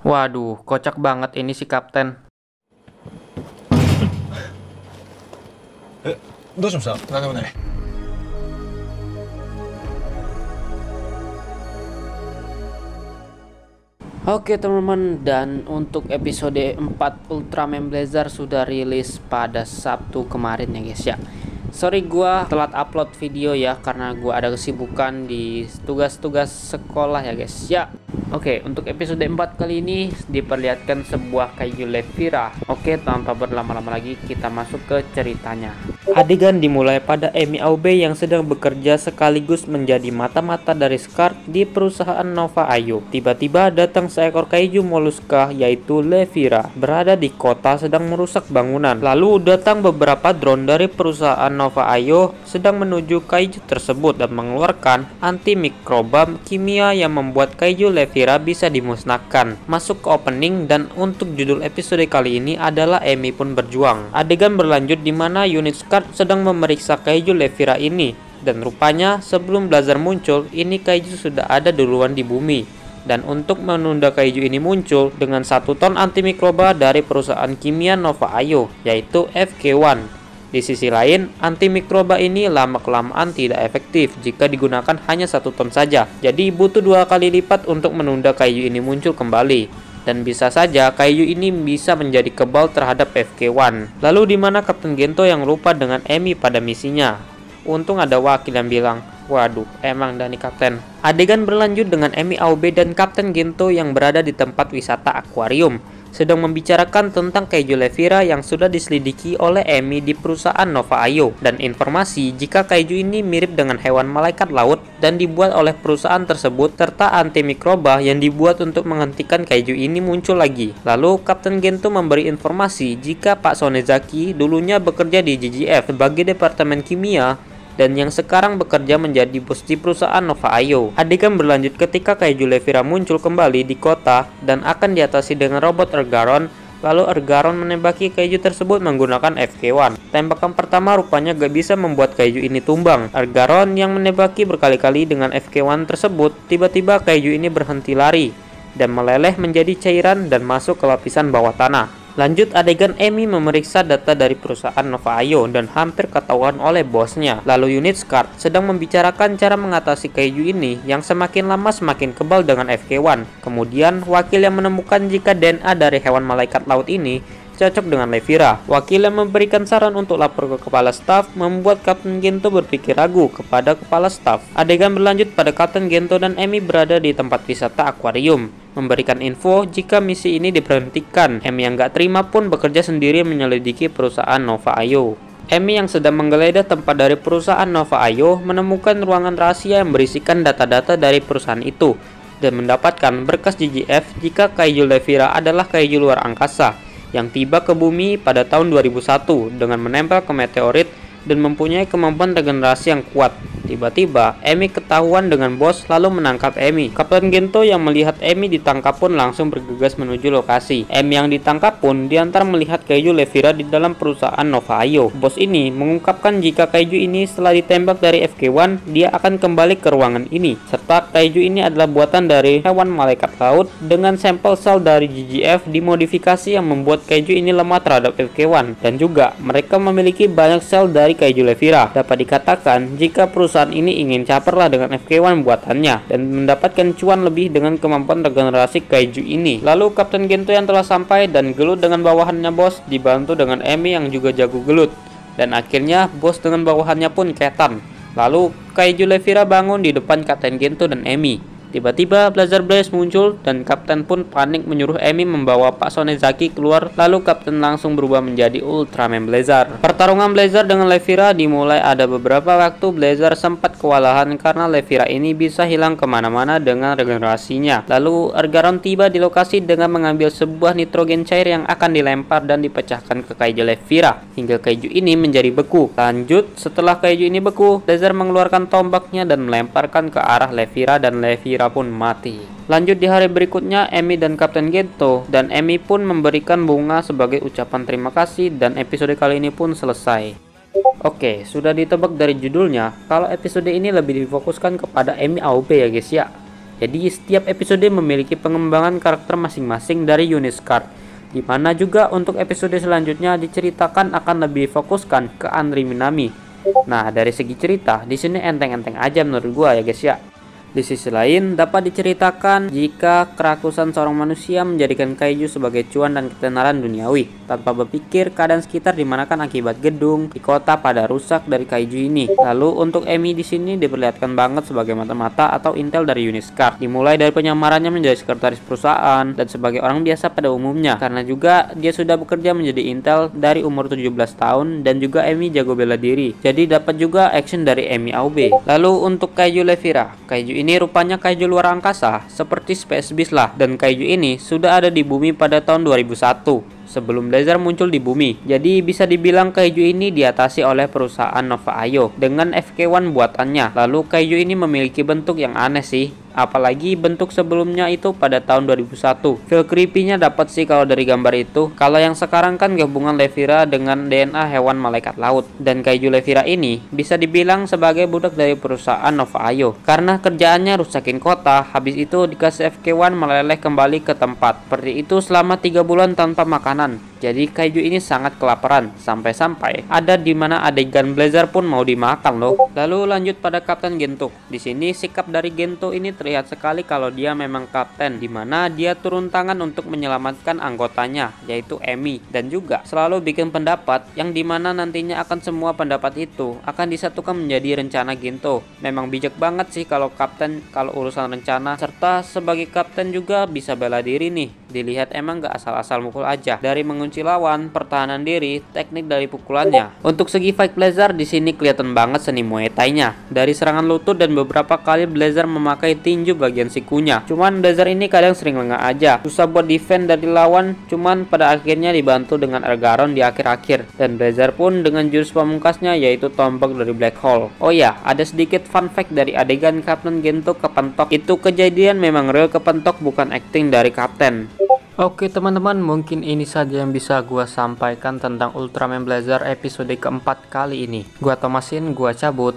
Waduh, kocak banget ini si Kapten. どうしました？なんでもない。Oke teman-teman, dan untuk episode 4 Ultraman Blazer sudah rilis pada Sabtu kemarin ya guys ya. Sorry gua telat upload video ya, karena gua ada kesibukan di tugas-tugas sekolah ya guys ya. Oke, untuk episode 4 kali ini diperlihatkan sebuah kaiju Levira. Oke, tanpa berlama-lama lagi kita masuk ke ceritanya. Adegan dimulai pada Emi Aobe yang sedang bekerja sekaligus menjadi mata-mata dari Scar di perusahaan Nova Ayo. Tiba-tiba datang seekor kaiju moluska yaitu Levira berada di kota sedang merusak bangunan. Lalu datang beberapa drone dari perusahaan Nova Ayo sedang menuju kaiju tersebut dan mengeluarkan antimikroba kimia yang membuat kaiju Levira bisa dimusnahkan. Masuk ke opening, dan untuk judul episode kali ini adalah Emi pun berjuang. Adegan berlanjut di mana unit Scar sedang memeriksa kaiju Levira ini, dan rupanya sebelum Blazer muncul, ini kaiju sudah ada duluan di bumi. Dan untuk menunda kaiju ini muncul dengan 1 ton antimikroba dari perusahaan kimia Nova Ayo, yaitu FK1. Di sisi lain, antimikroba ini lama-kelamaan tidak efektif jika digunakan hanya 1 ton saja. Jadi butuh 2 kali lipat untuk menunda kaiju ini muncul kembali. Dan bisa saja kaiju ini bisa menjadi kebal terhadap FK1. Lalu di mana Kapten Gento yang lupa dengan Emi pada misinya? Untung ada wakil yang bilang, waduh, emang Dani Kapten. Adegan berlanjut dengan Emi Aobe dan Kapten Gento yang berada di tempat wisata akuarium, sedang membicarakan tentang kaiju Levira yang sudah diselidiki oleh Emi di perusahaan Nova Ayo, dan informasi jika kaiju ini mirip dengan hewan malaikat laut dan dibuat oleh perusahaan tersebut, serta antimikroba yang dibuat untuk menghentikan kaiju ini muncul lagi. Lalu Kapten Gento memberi informasi jika Pak Sonezaki dulunya bekerja di GGF sebagai departemen kimia dan yang sekarang bekerja menjadi bos di perusahaan Nova Ayo. Adegan berlanjut ketika kaiju Levira muncul kembali di kota dan akan diatasi dengan robot Ergaron. Lalu Ergaron menembaki kaiju tersebut menggunakan FK1. Tembakan pertama rupanya gak bisa membuat kaiju ini tumbang. Ergaron yang menembaki berkali-kali dengan FK1 tersebut, tiba-tiba kaiju ini berhenti lari dan meleleh menjadi cairan dan masuk ke lapisan bawah tanah. Lanjut adegan Emi memeriksa data dari perusahaan Nova Ayo dan hampir ketahuan oleh bosnya. Lalu unit Scar sedang membicarakan cara mengatasi kaiju ini yang semakin lama semakin kebal dengan FK1. Kemudian wakil yang menemukan jika DNA dari hewan malaikat laut ini cocok dengan Levira. Wakil yang memberikan saran untuk lapor ke kepala staf membuat Kapten Gento berpikir ragu kepada kepala staf. Adegan berlanjut pada Kapten Gento dan Emi berada di tempat wisata akuarium, memberikan info jika misi ini diberhentikan. Emi yang gak terima pun bekerja sendiri menyelidiki perusahaan Nova Ayo. Emi yang sedang menggeledah tempat dari perusahaan Nova Ayo menemukan ruangan rahasia yang berisikan data-data dari perusahaan itu dan mendapatkan berkas GGF jika kaiju Levira adalah kaiju luar angkasa yang tiba ke bumi pada tahun 2001 dengan menempel ke meteorit dan mempunyai kemampuan regenerasi yang kuat. Tiba-tiba, Emi ketahuan dengan bos lalu menangkap Emi. Kapten Gento yang melihat Emi ditangkap pun langsung bergegas menuju lokasi. Emi yang ditangkap pun diantar melihat kaiju Levira di dalam perusahaan Nova Ayo. Bos ini mengungkapkan jika kaiju ini setelah ditembak dari FK1, dia akan kembali ke ruangan ini. Serta kaiju ini adalah buatan dari hewan malaikat laut dengan sampel sel dari GGF dimodifikasi yang membuat kaiju ini lemah terhadap FK1. Dan juga mereka memiliki banyak sel dari kaiju Levira. Dapat dikatakan jika perusahaan ini ingin caperlah dengan FK1 buatannya dan mendapatkan cuan lebih dengan kemampuan regenerasi kaiju ini. Lalu Kapten Gento yang telah sampai dan gelut dengan bawahannya bos dibantu dengan Emi yang juga jago gelut, dan akhirnya bos dengan bawahannya pun ketan. Lalu kaiju Levira bangun di depan Kapten Gento dan Emi. Tiba-tiba Blazer Blaze muncul dan Kapten pun panik menyuruh Emi membawa Pak Sonezaki keluar. Lalu Kapten langsung berubah menjadi Ultraman Blazer. Pertarungan Blazer dengan Levira dimulai. Ada beberapa waktu Blazer sempat kewalahan karena Levira ini bisa hilang kemana-mana dengan regenerasinya. Lalu Ergaron tiba di lokasi dengan mengambil sebuah nitrogen cair yang akan dilempar dan dipecahkan ke kaiju Levira hingga kaiju ini menjadi beku. Lanjut, setelah kaiju ini beku, Blazer mengeluarkan tombaknya dan melemparkan ke arah Levira dan Levira pun mati. Lanjut di hari berikutnya, Emi dan Kapten Gento dan Emi pun memberikan bunga sebagai ucapan terima kasih dan episode kali ini pun selesai. Oke, sudah ditebak dari judulnya kalau episode ini lebih difokuskan kepada Emi Aobe ya guys ya. Jadi setiap episode memiliki pengembangan karakter masing-masing dari Uniskar, di mana juga untuk episode selanjutnya diceritakan akan lebih fokuskan ke Anri Minami. Nah, dari segi cerita di sini enteng-enteng aja menurut gua ya guys ya. Di sisi lain, dapat diceritakan jika kerakusan seorang manusia menjadikan kaiju sebagai cuan dan ketenaran duniawi, tanpa berpikir keadaan sekitar dimanakan akibat gedung di kota pada rusak dari kaiju ini. Lalu untuk Emi di sini diperlihatkan banget sebagai mata-mata atau intel dari Uniskar, dimulai dari penyamarannya menjadi sekretaris perusahaan dan sebagai orang biasa pada umumnya, karena juga dia sudah bekerja menjadi intel dari umur 17 tahun dan juga Emi jago bela diri. Jadi dapat juga action dari Emi Aube. Lalu untuk kaiju Levira, kaiju ini rupanya kaiju luar angkasa seperti Space Beast lah, dan kaiju ini sudah ada di bumi pada tahun 2001 sebelum Blazer muncul di bumi. Jadi bisa dibilang kaiju ini diatasi oleh perusahaan Nova Ayo dengan FK1 buatannya. Lalu kaiju ini memiliki bentuk yang aneh sih, apalagi bentuk sebelumnya itu pada tahun 2001. Feel creepy-nya dapat sih kalau dari gambar itu. Kalau yang sekarang kan gabungan Levira dengan DNA hewan malaikat laut. Dan kaiju Levira ini bisa dibilang sebagai budak dari perusahaan Nova Ayo, karena kerjaannya rusakin kota, habis itu dikasih FK1 meleleh kembali ke tempat. Seperti itu selama 3 bulan tanpa makanan. Jadi kaiju ini sangat kelaparan, sampai-sampai ada dimana adegan Blazer pun mau dimakan loh. Lalu lanjut pada Kapten Gento. Di sini sikap dari Gento ini terlihat sekali kalau dia memang kapten, dimana dia turun tangan untuk menyelamatkan anggotanya, yaitu Emi, dan juga selalu bikin pendapat yang dimana nantinya akan semua pendapat itu akan disatukan menjadi rencana Gento. Memang bijak banget sih kalau kapten kalau urusan rencana, serta sebagai kapten juga bisa bela diri nih. Dilihat emang gak asal-asal mukul aja, dari mengunci lawan, pertahanan diri, teknik dari pukulannya. Untuk segi fight Blazer di sini kelihatan banget seni Muay Thai-nya. Dari serangan lutut dan beberapa kali Blazer memakai tinju bagian sikunya. Cuman Blazer ini kadang sering lengah aja, susah buat defend dari lawan, cuman pada akhirnya dibantu dengan Ergaron di akhir-akhir. Dan Blazer pun dengan jurus pamungkasnya yaitu tombak dari Black Hole. Oh ya, ada sedikit fun fact dari adegan Kapten Gento kepentok. Itu kejadian memang real kepentok, bukan acting dari kapten. Oke teman-teman, mungkin ini saja yang bisa gua sampaikan tentang Ultraman Blazer episode keempat kali ini. Gua Thomasin, gua cabut.